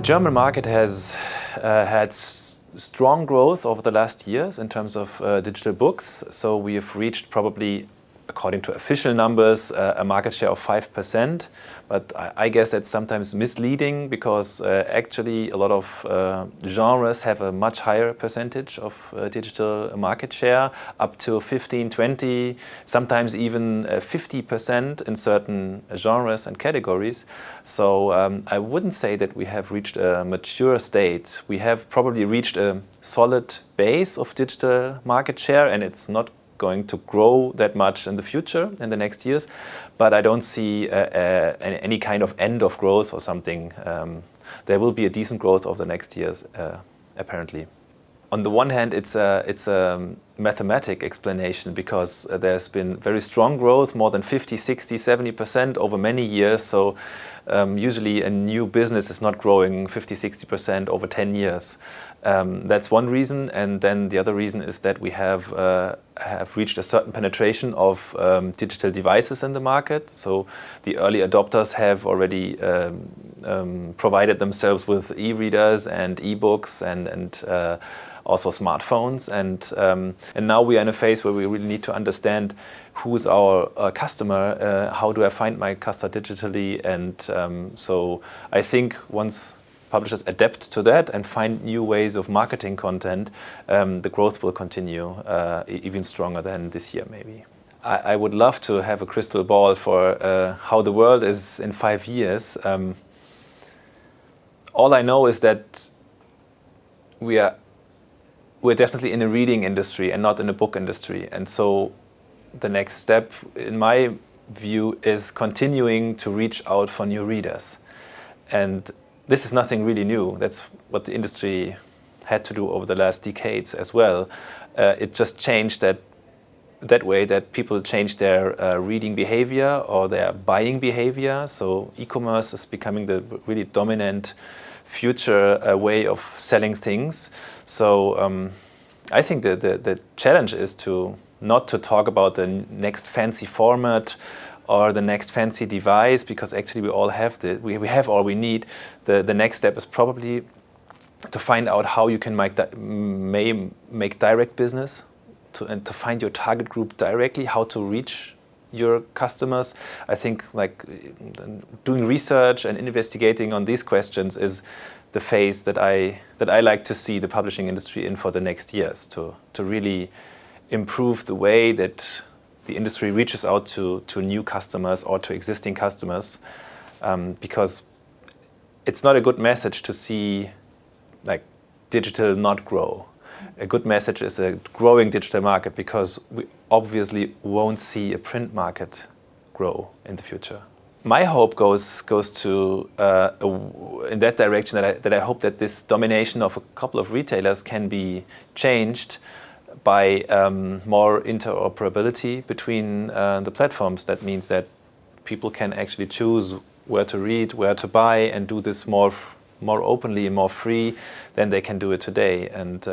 German market has had strong growth over the last years in terms of digital books. So we have reached probably, according to official numbers, a market share of 5%. But I guess that's sometimes misleading because actually a lot of genres have a much higher percentage of digital market share, up to 15, 20, sometimes even 50% in certain genres and categories. So I wouldn't say that we have reached a mature state. We have probably reached a solid base of digital market share, and it's not going to grow that much in the future, in the next years, but I don't see any kind of end of growth or something. There will be a decent growth over the next years, apparently. On the one hand, it's a mathematic explanation because there's been very strong growth, more than 50, 60, 70% over many years. So usually a new business is not growing 50, 60% over 10 years. That's one reason. And then the other reason is that we have reached a certain penetration of digital devices in the market. So the early adopters have already provided themselves with e-readers and e-books and also smartphones, and now we are in a phase where we really need to understand who's our customer, how do I find my customer digitally, and so I think once publishers adapt to that and find new ways of marketing content, the growth will continue even stronger than this year maybe. I would love to have a crystal ball for how the world is in 5 years. All I know is that we're definitely in a reading industry and not in a book industry. And so the next step, in my view, is continuing to reach out for new readers. And this is nothing really new. That's what the industry had to do over the last decades as well. It just changed that way that people change their reading behavior or their buying behavior. So e-commerce is becoming the really dominant future way of selling things. So I think the challenge is not to talk about the next fancy format or the next fancy device, because actually we all have we have all we need. The next step is probably to find out how you can make direct business and to find your target group directly, how to reach your customers. I think like doing research and investigating on these questions is the phase that I like to see the publishing industry in for the next years, to really improve the way that the industry reaches out to new customers or to existing customers, because it's not a good message to see like digital not grow. A good message is a growing digital market, because we obviously won't see a print market grow in the future. My hope goes to in that direction, that I hope that this domination of a couple of retailers can be changed by more interoperability between the platforms. That means that people can actually choose where to read, where to buy, and do this more openly and more free than they can do it today. And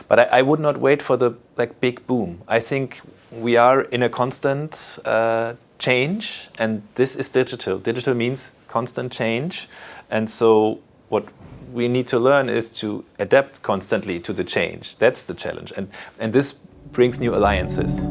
but I would not wait for the big boom. I think we are in a constant change, and this is digital. Digital means constant change, and so what we need to learn is to adapt constantly to the change. That's the challenge, and this brings new alliances.